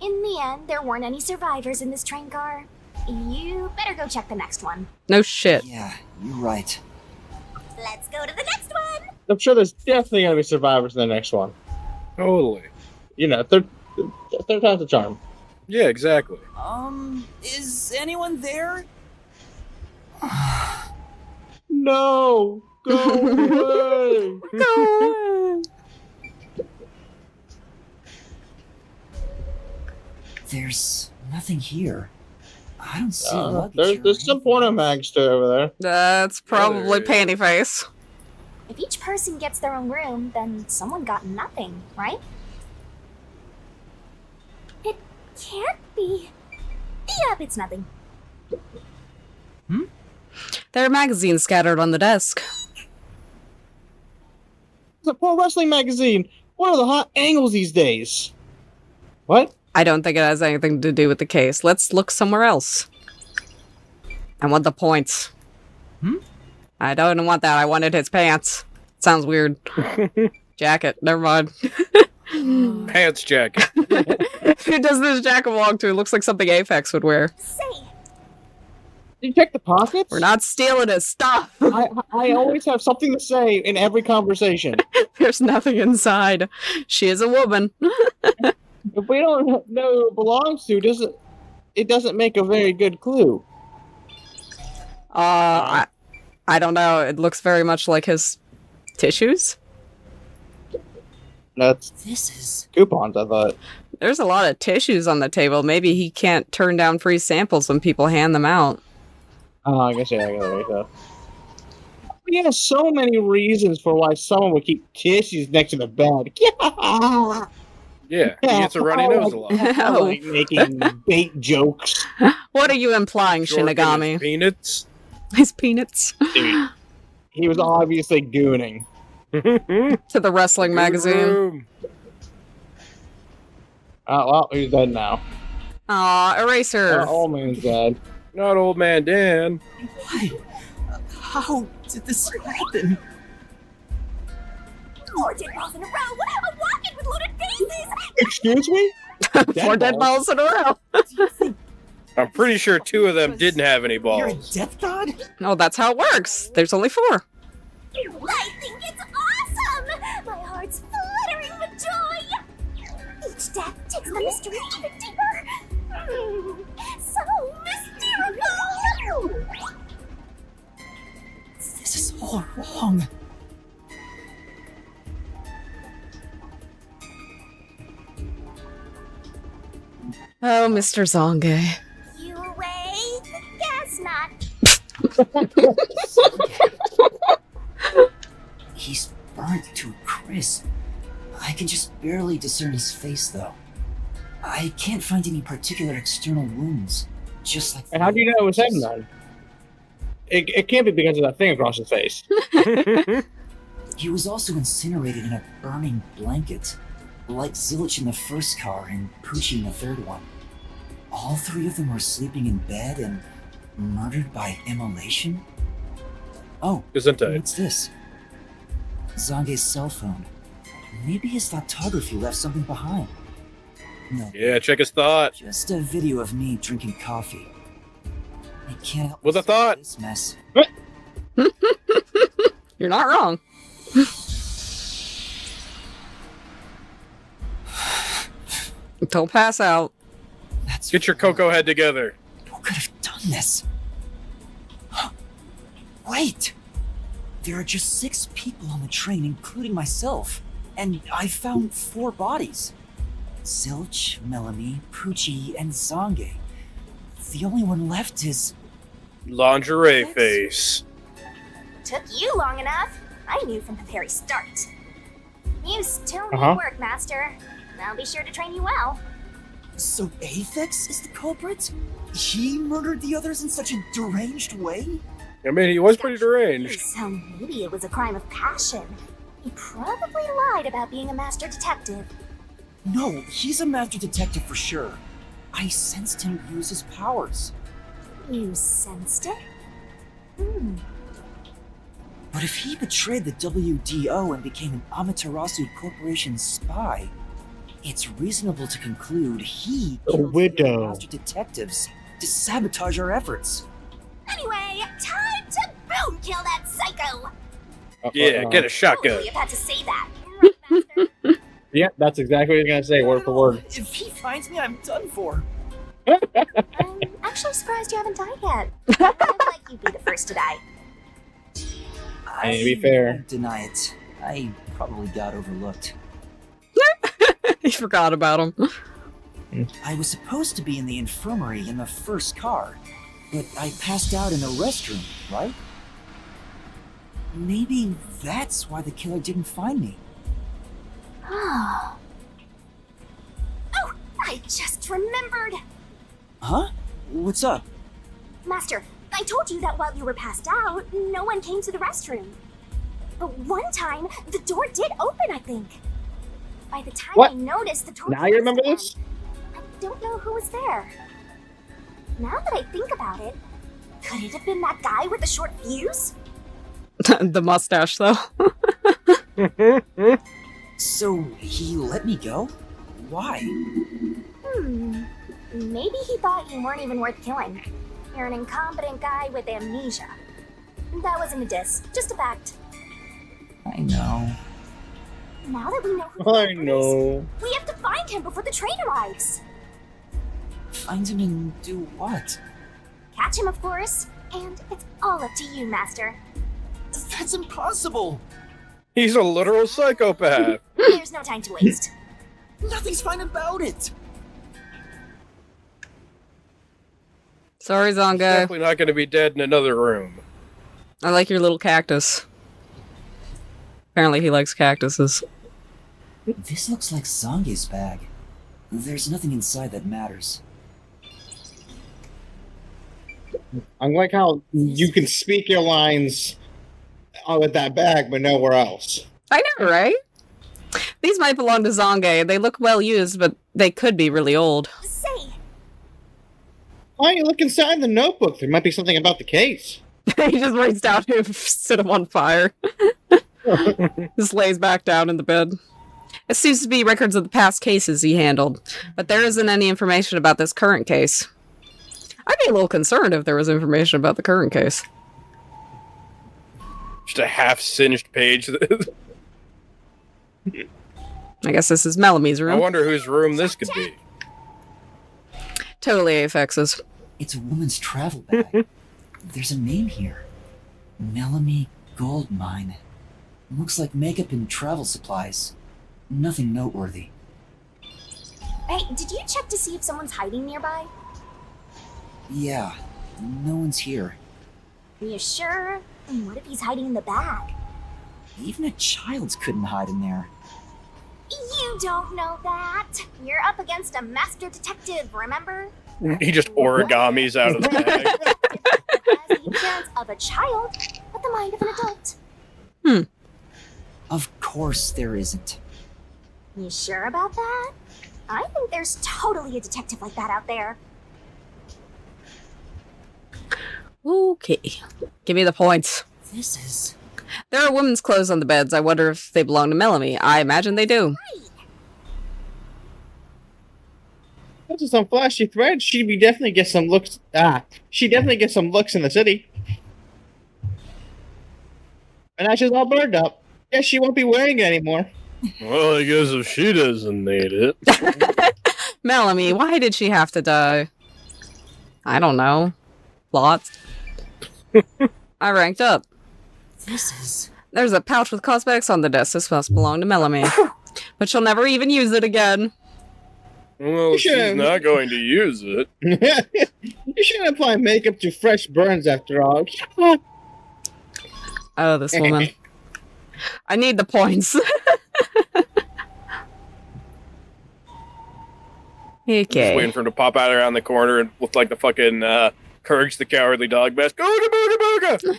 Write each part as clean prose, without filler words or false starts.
In the end, there weren't any survivors in this train car. You better go check the next one. No shit. Yeah, you're right. Let's go to the next one! I'm sure there's definitely gonna be survivors in the next one. Totally. You know, third time's the charm. Yeah, exactly. Is anyone there? No! Go away! Go away. There's nothing here. I don't see luggage. There's some porno mags still over there. That's probably panty face. If each person gets their own room, then someone got nothing, right? It can't be. Yep, it's nothing. There are magazines scattered on the desk. It's a pro wrestling magazine. What are the hot angles these days? What? I don't think it has anything to do with the case. Let's look somewhere else. I want the points. I don't want that. I wanted his pants. Sounds weird. Jacket. Never mind. Pants jacket. Who does this jacket belong to? It looks like something Apex would wear. Say, Did you check the pockets? We're not stealing his stuff. I always have something to say in every conversation. There's nothing inside. She is a woman. If we don't know who it belongs to, it doesn't make a very good clue. I don't know. It looks very much like his tissues. That's This is... coupons, I thought. There's a lot of tissues on the table. Maybe he can't turn down free samples when people hand them out. Oh, I guess yeah, I got it right. He has so many reasons for why someone would keep tissues next to the bed. Yeah, he gets a runny nose a lot. I like making bait jokes. What are you implying, Jordan Shinigami? with Peanuts. His peanuts. Dude, he was obviously gooning. To the wrestling magazine. Room. Oh, well, he's dead now. Aw, Eraser. Old man's dead. Not old man Dan. Why? How did this happen? 4 dead balls in a row! A rocket with loaded bases! Excuse me? 4 dead balls in a row. I'm pretty sure 2 of them didn't have any You're a balls. death god? No, that's how it works. There's only 4. I think it's awesome! My heart's fluttering with joy! Each death takes the mystery even deeper. So mystical! This is all wrong. Oh, Mr. Zonge. You awake? Guess not. He's burnt to a crisp. I can just barely discern his face, though. I can't find any particular external wounds. Just like... And how do you know it was him then? It can't be because of that thing across his face. He was also incinerated in a burning blanket. Like Zilch in the first car and Poochie in the third one. All 3 of them were sleeping in bed and murdered by immolation? Oh, Isn't it? what's this? Zange's cell phone. Maybe his photography left something behind. No, Yeah, check his thought. just a video of me drinking coffee. I can't help With a myself thought. with this mess. You're not wrong. Don't pass out. That's Get your cocoa head together. Who could have done this? Wait! There are just 6 people on the train, including myself. And I found 4 bodies. Zilch, Melanie, Poochie, and Zange. The only one left is... Lingerie face. Took you long enough. I knew from the very start. You still need work, Master. I'll be sure to train you well. So Aphex is the culprit? He murdered the others in such a deranged way? I mean, he was pretty deranged. So maybe it was a crime of passion. He probably lied about being a master detective. No, he's a master detective for sure. I sensed him use his powers. You sensed it? But if he betrayed the WDO and became an Amaterasu Corporation spy, It's reasonable to conclude he The killed widow. the master detectives to sabotage our efforts. Anyway, time to boom kill that psycho. Yeah, get a Totally shotgun. have had to say that. Right, Master? Yeah, that's exactly what he's gonna say, word for word. If he finds me, I'm done for. I'm actually surprised you haven't died yet. I'd like you'd be the first to die. I to be fair. won't deny it. I probably got overlooked. He forgot about him. I was supposed to be in the infirmary in the first car, but I passed out in the restroom, right? Maybe that's why the killer didn't find me. Oh, I just remembered. Huh? What's up? Master, I told you that while you were passed out, no one came to the restroom. But one time, the door did open, I think. By the time What? I noticed the door Now you remember closed this? again, I don't know who was there. Now that I think about it, could it have been that guy with the short fuse? The mustache, though. So he let me go? Why? Maybe he thought you weren't even worth killing. You're an incompetent guy with amnesia. That wasn't a diss, just a fact. I know. Now that we know who the I killer is, know. we have to find him before the train arrives. Find him and do what? Catch him, of course. And it's all up to you, Master. That's impossible! He's a literal psychopath. There's no time to waste. Nothing's fine about it! Sorry, Zongo. Definitely not going to be dead in another room. I like your little cactus. Apparently he likes cactuses. This looks like Zange's bag. There's nothing inside that matters. I like how you can speak your lines with that bag, but nowhere else. I know, right? These might belong to Zonge. They look well used, but they could be really old. Say, Why don't you look inside the notebook? There might be something about the case. He just reached down and set him on fire. Just lays back down in the bed. It seems to be records of the past cases he handled, but there isn't any information about this current case. I'd be a little concerned if there was information about the current case. Just a half-singed page. I guess this is Melamie's I room. wonder whose room this could be. Totally Aphex's. It's a woman's travel bag. There's a name here. Melanie Goldmine. Looks like makeup and travel supplies. Nothing noteworthy. hey, did you check to see if someone's hiding nearby? Yeah, no one's here. You sure? And what if he's hiding in the bag? Even a child couldn't hide in there. You don't know that. You're up against a master detective, remember? He just origamis out of the bag. Has the appearance of a child, but the mind of an adult. Of course there isn't. You sure about that? I think there's totally a detective like that out there. Okay. Give me the points. This is... There are women's clothes on the beds. I wonder if they belong to Melanie. I imagine they do. Those are some flashy threads. She'd definitely get some looks. She definitely get some looks in the city. And now she's all burned up. Guess she won't be wearing it anymore. Well, I guess if she doesn't need it. Melanie, why did she have to die? I don't know. Lots. I ranked up. This is... There's a pouch with cosmetics on the desk. This must belong to Melanie. But she'll never even use it again. Well, she's Sure. not going to use it. You shouldn't apply makeup to fresh burns after all. Oh, this woman. I need the points. Just Okay. waiting for him to pop out around the corner and look like the fucking Courage the Cowardly Dog mask. Ooga booga booga!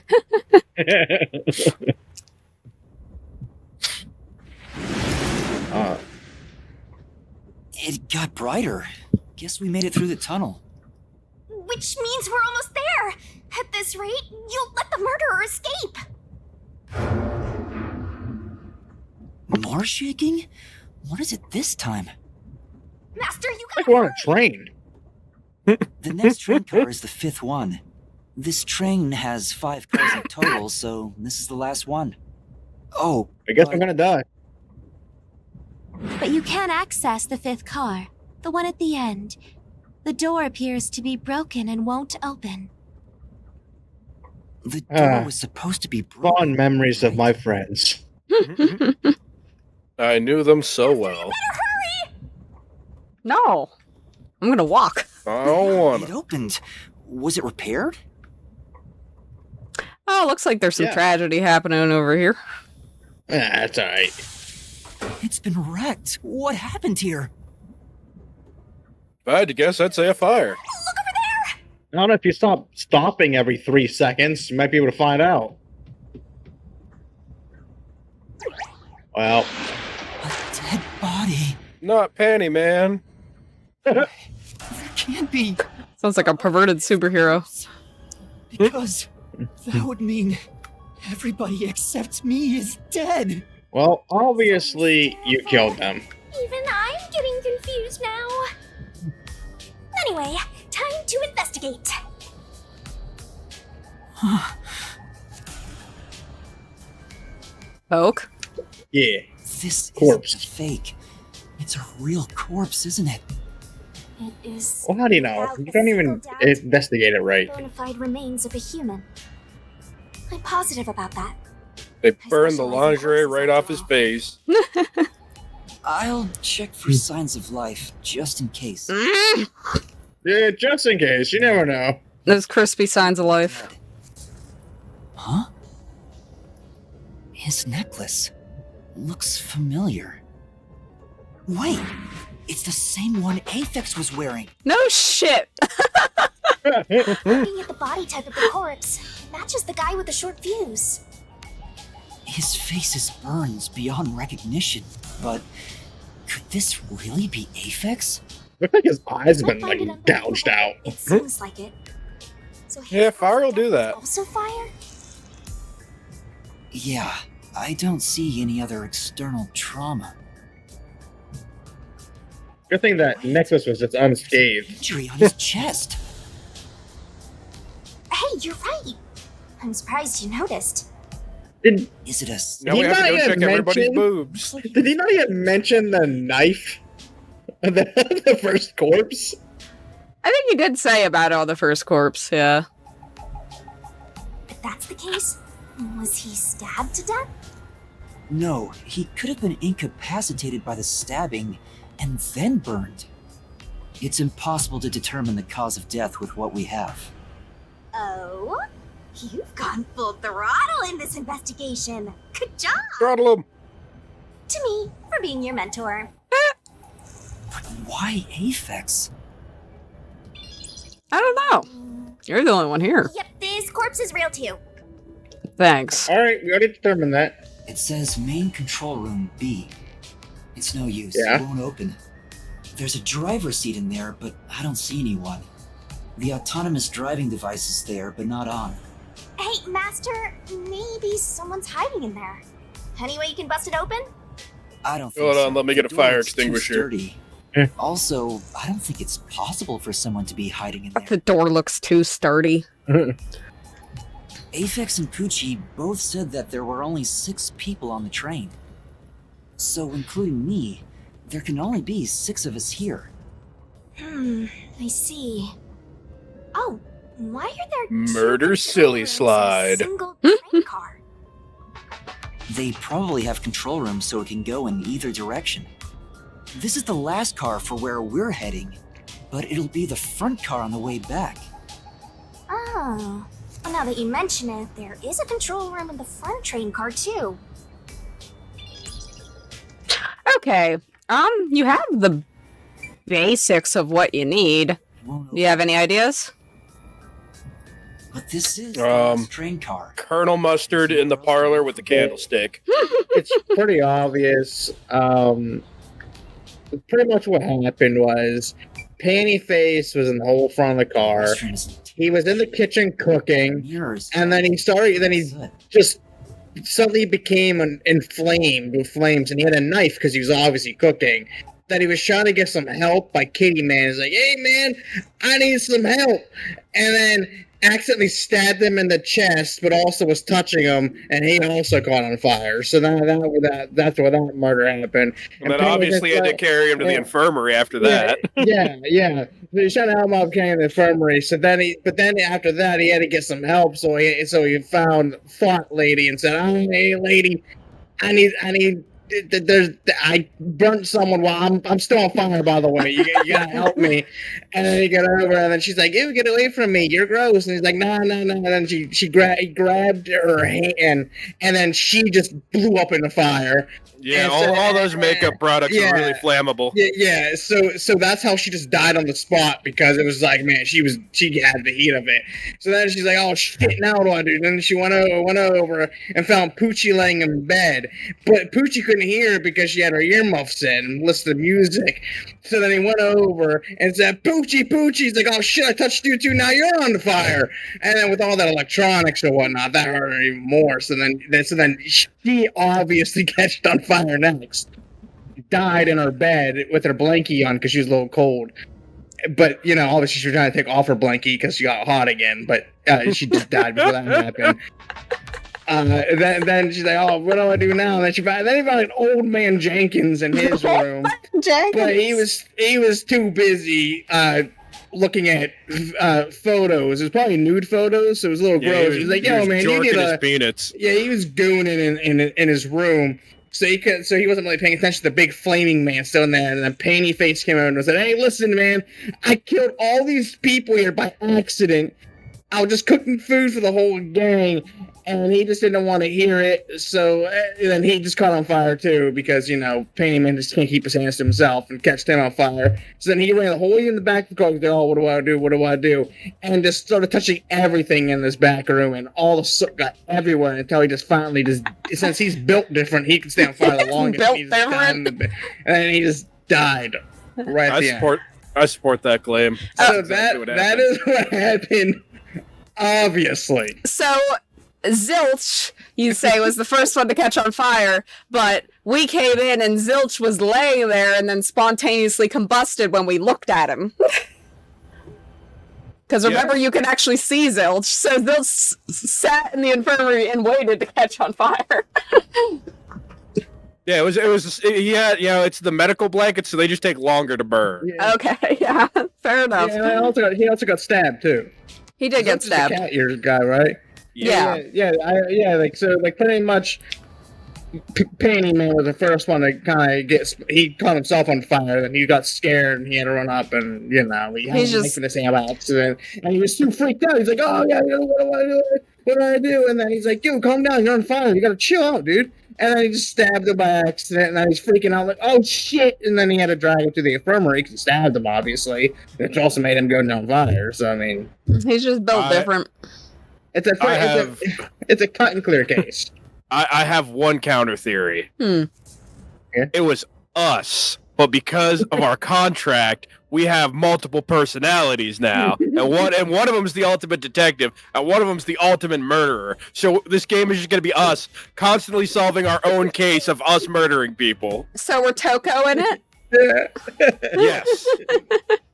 It got brighter. Guess we made it through the tunnel. Which means we're almost there. At this rate, you'll let the murderer escape. More shaking? What is it this time? Master, you Like gotta we're on a train. The next train car is the 5th one. This train has 5 cars in total, so this is the last one. Oh, I guess but I'm gonna die. But you can access the 5th car, the one at the end. The door appears to be broken and won't open. the door was supposed to be broken. Fond memories of right? my friends. I knew them so well. No. I'm gonna walk. I don't wanna. It opened. Was it repaired? Oh, looks like there's some Yeah. tragedy happening over here. That's alright. It's been wrecked. What happened here? If I had to guess, I'd say a fire. I don't know if you stop stopping every 3 seconds, you might be able to find out. Well, A dead body. Not Panty Man. There can't be. Sounds like a perverted superhero. Because that would mean everybody except me is dead. well, obviously you killed them. Even I'm getting confused now. Anyway, time to investigate. Poke. Yeah. This Corpse. isn't a fake. It's a real corpse, isn't it? It is Well, how do you know? without You a don't even single doubt investigate it right. bona fide remains of a human. I'm positive about that. They burned the specialize in lingerie corpses right after off his all. face. I'll check for signs of life, just in case. Yeah, just in case. You never know. Those crispy signs of life. Dead. Huh? His necklace looks familiar. Wait, it's the same one Aphex was wearing. No shit. Looking at the body type of the corpse, it matches the guy with the short fuse. His face is burned beyond recognition, but could this really be Aphex? Looks like his eyes have Might been find it like gouged out. It seems like it. So his Yeah, fire cause will of do death that. was Also fire? Yeah, I don't see any other external trauma. Good thing that necklace was just unscathed. Injury on his chest. Hey, you're right. I'm surprised you noticed. Did Is it a... Now we He have to might go have check everybody's mentioned- boobs. Did he not even mention the knife? The first corpse? I think you did say about it on the first corpse, yeah. If that's the case, was he stabbed to death? No, he could have been incapacitated by the stabbing and then burned. It's impossible to determine the cause of death with what we have. Oh? You've gone full throttle in this investigation. Good job Throttle him. to me for being your mentor. But why Aphex? I don't know. You're the only one here. Yep, this corpse is real too. Thanks. Alright, we already determined that. It says main control room B. It's no use. Yeah. It won't open. There's a driver's seat in there, but I don't see anyone. The autonomous driving device is there, but not on. Hey, Master, maybe someone's hiding in there. Any way you can bust it open? I don't think Hold so. on, let me The get a door fire looks too extinguisher. sturdy. Eh. Also, I don't think it's possible for someone to be hiding in there. The door looks too sturdy. Aphex and Poochie both said that there were only 6 people on the train. So, including me, there can only be 6 of us here. I see. Oh, why are there Murder two silly control slide. rooms in a single train car? They probably have control rooms so it can go in either direction. This is the last car for where we're heading, but it'll be the front car on the way back. Oh. Well, now that you mention it, there is a control room in the front train car too. Okay. You have the basics of what you need. Won't Do you have any ideas? But this is the last train car. Colonel Mustard in the parlor with the candlestick. It's pretty obvious. Pretty much what happened was Pantyface was in the whole front of the car. This train is He was in the kitchen cooking, mirrors. and then he just suddenly became inflamed with flames, and he had a knife because he was obviously cooking. that he was trying to get some help by Kitty Man. He's like, hey man, I need some help. And then accidentally stabbed him in the chest, but also was touching him, and he also caught on fire. So that's where that murder happened. And then obviously had to carry him to the infirmary after that. Yeah. So he shot him up, carrying the infirmary. So then after that, he had to get some help. So he found Fart Lady and said, "Oh, hey lady, I need. I burnt someone while I'm still on fire, by the way. You gotta help me." And then he got over, and then she's like, "Ew, get away from me! You're gross." And he's like, "No." And then he grabbed her hand, and then she just blew up in the fire. Yeah, all those makeup products are really flammable. Yeah. So that's how she just died on the spot, because it was like, man, she had the heat of it. So then she's like, oh shit, now what do I do? And then she went over and found Poochie laying in bed, but Poochie couldn't hear because she had her earmuffs in and listened to music. So then he went over and said, Poochie. He's like, oh shit, I touched you too. Now you're on the fire. And then with all that electronics and whatnot, that hurt her even more. So then she obviously catched on fire next. Died in her bed with her blankie on because she was a little cold. But, obviously she was trying to take off her blankie because she got hot again. But she just died before that happened. Then she's like, oh, what do I do now? And then he found an old man Jenkins in his room. But he was too busy looking at photos. It was probably nude photos, so it was a little gross. He was like, yo, man, you need his peanuts. Yeah, he was gooning in his room. So he wasn't really paying attention to the big flaming man still in there. And then Painty Face came out and said, hey, listen, man, I killed all these people here by accident. I was just cooking food for the whole gang, and he just didn't want to hear it. So then he just caught on fire too, because Painty Man just can't keep his hands to himself and catch them on fire. So then he ran the whole way in the back of the car. Like, oh, what do I do? What do I do? And just started touching everything in this back room, and all the soot got everywhere until he just finally since he's built different, he can stay on fire the longest. And then he just died right at the end. I support that claim. So that is what happened. Obviously. So, Zilch, you say, was the first one to catch on fire, but we came in and Zilch was laying there and then spontaneously combusted when we looked at him. Because remember, you can actually see Zilch, so Zilch sat in the infirmary and waited to catch on fire. Yeah, it's the medical blankets, so they just take longer to burn. Yeah. Okay, yeah, fair enough. Yeah, and he also got stabbed too. He did get stabbed. The cat ears guy, right? Yeah. Pretty much. Painty Man was the first one to kind of he caught himself on fire, and he got scared, and he had to run up, and he had a knife in his hand by accident, and he was too freaked out. He's like, oh yeah, what do I do? And then he's like, yo, calm down, you're on fire, you gotta chill out, dude. And then he just stabbed him by accident, and then he's freaking out like, oh shit! And then he had to drag him to the infirmary because he stabbed him, obviously, which also made him go down fire. So I mean, he's just built different. It's a cut and clear case. I have one counter theory. Yeah. It was us, but because of our contract, we have multiple personalities now, and one of them is the ultimate detective, and one of them is the ultimate murderer. So this game is just going to be us constantly solving our own case of us murdering people. So we're Toko in it? Yes.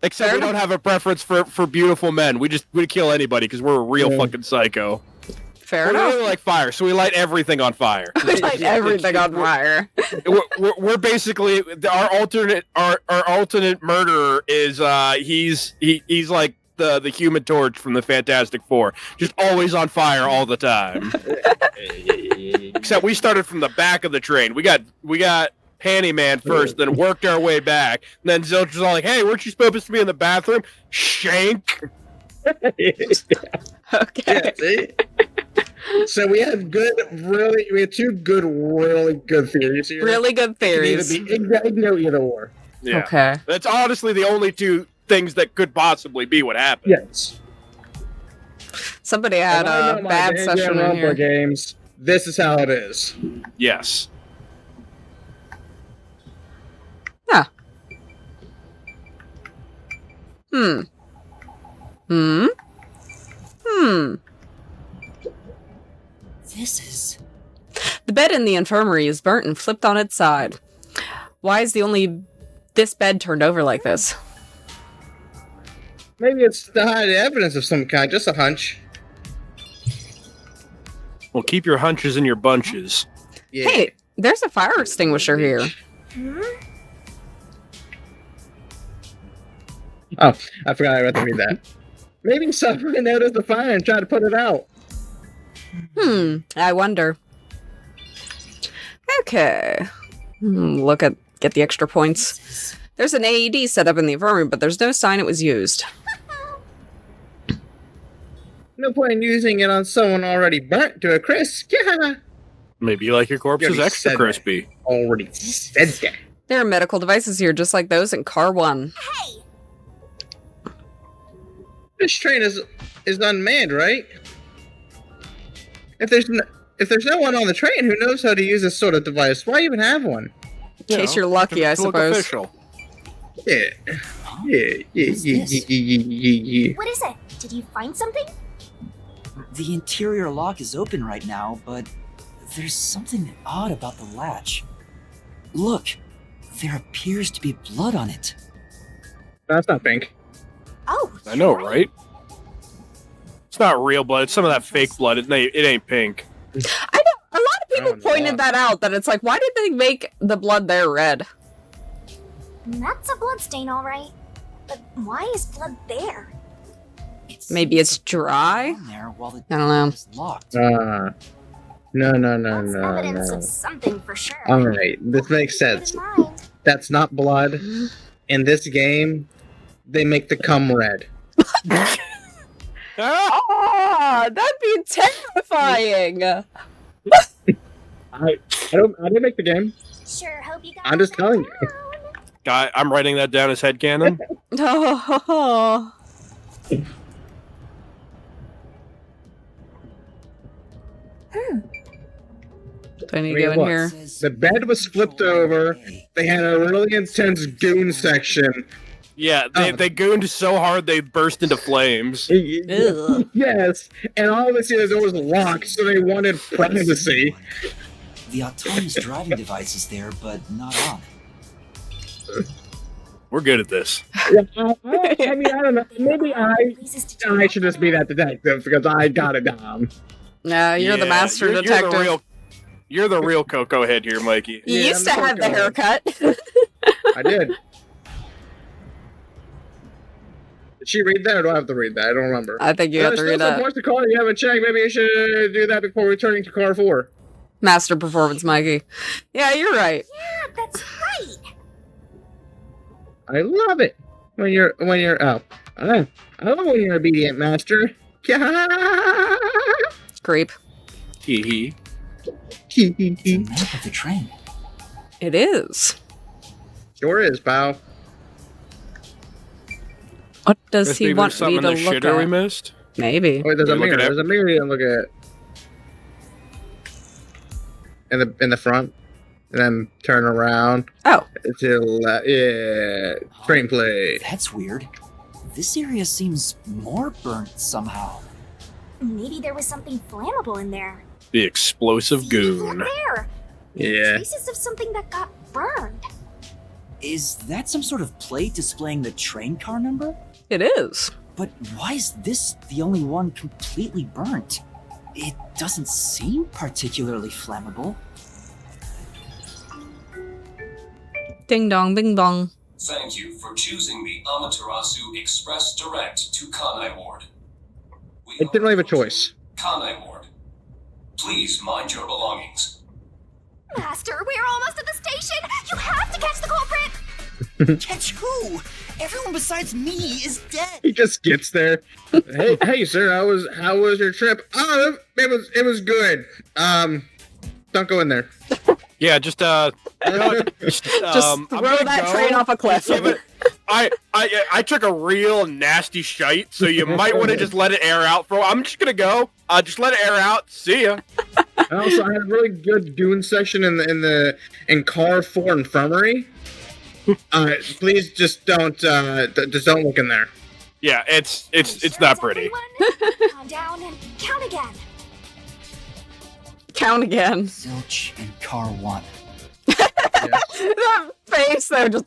Except we don't have a preference for beautiful men. We kill anybody because we're a real fucking psycho. Fair enough. We're like fire, so we light everything on fire. We light everything on fire. We're basically our alternate murderer is he's like the Human Torch from the Fantastic Four, just always on fire all the time. Except we started from the back of the train. We got Panty Man first, then worked our way back. And then Zilch was all like, "Hey, weren't you supposed to be in the bathroom?" Shank. Okay. Yeah, so we have two good, really good theories here. Really good theories. It can go either or. Yeah. Okay. That's honestly the only two things that could possibly be what happened. Yes. Somebody had a bad session in here. Games. This is how it is. Yes. Huh. This is... The bed in the infirmary is burnt and flipped on its side. Why is the only this bed turned over like this? Maybe it's to hide evidence of some kind. Just a hunch. Well, keep your hunches in your bunches. Yeah. Hey, there's a fire extinguisher here. Oh, I forgot I read that. Maybe someone noticed the fire and tried to put it out. I wonder. Okay. Get the extra points. There's an AED set up in the infirmary, but there's no sign it was used. No point in using it on someone already burnt to a crisp. Yeah. Maybe you like your corpses already extra said crispy. Already said that. There are medical devices here just like those in Car 1. Hey! This train is unmanned, right? If there's no one on the train who knows how to use this sort of device, why even have one? In case you're lucky, I To look suppose. official. Yeah. Yeah. What is it? Did you find something? The interior lock is open right now, but there's something odd about the latch. Look, there appears to be blood on it. That's not pink. Oh, I know, right? It's not real blood. It's some of that fake blood. It ain't pink. I know. A lot of people Oh, no. pointed that out, that it's like, why did they make the blood there red? That's a blood stain, all right. But why is blood there? Maybe it's dry? On there while the I don't know. door is locked. No. That's evidence of something for sure. Alright, this makes Keep it sense. in mind. That's not blood. In this game, they make the cum red. Ah, that'd be terrifying. I didn't make the game. Sure, hope you got I'm just that telling you. down. Guy, I'm writing that down as headcanon. Oh. Do I need to go in Look. here? The bed was flipped over. They had a really intense goon section. Yeah, they gooned so hard they burst into flames. Ugh. Yes, and obviously the door was locked, so they wanted privacy. The autonomous driving device is there, but not on. We're good at this. Yeah, I mean, I don't know. Maybe Places to I should just be that detective because I got it down. No, you're the Yeah, master you're detective. You're the real Coco head here, Mikey. You Yeah, used to I'm the have the Coco. haircut. I did. Did she read that, or do I have to read that? I don't remember. I think you have to There's read still some that. points to car you haven't checked. Maybe you should do that before returning to car 4. Master performance, Mikey. Yeah, you're right. Yeah, that's right. I love it when you're I love when you're obedient, master. Creep. Hee hee. The map of the train. It is. Sure is, pal. What does Guess he maybe want there's something me in to the look shitter we at? missed. Maybe. Wait, there's a You're looking mirror. at- There's a mirror you can look at. In the front, and then turn around Oh, to train play. That's weird. This area seems more burnt somehow. Maybe there was something flammable in there. The explosive See, goon. Look there. Yeah. Traces of something that got burned. Is that some sort of plate displaying the train car number? it is. But why is this the only one completely burnt? It doesn't seem particularly flammable. Ding dong, bing bong. Thank you for choosing the Amaterasu Express Direct to Kanai Ward. We It didn't really have a choice. Kanai Ward. Please mind your belongings. Master, we're almost at the station. You have to catch the culprit. Catch who? Everyone besides me is dead. He just gets there. Hey, sir. How was your trip? Oh, it was good. Don't go in there. Yeah, just Just I'm throw gonna that go. train off a cliff. Yeah, but I took a real nasty shite, so you might want to just let it air out for. I'm just gonna go. Just let it air out. See ya. Also, I had a really good goon section in car 4 infirmary. Please just don't look in there. Yeah, it's Sure not as pretty. everyone? Calm down and count again. Count again. Zilch and Car 1. That face though, just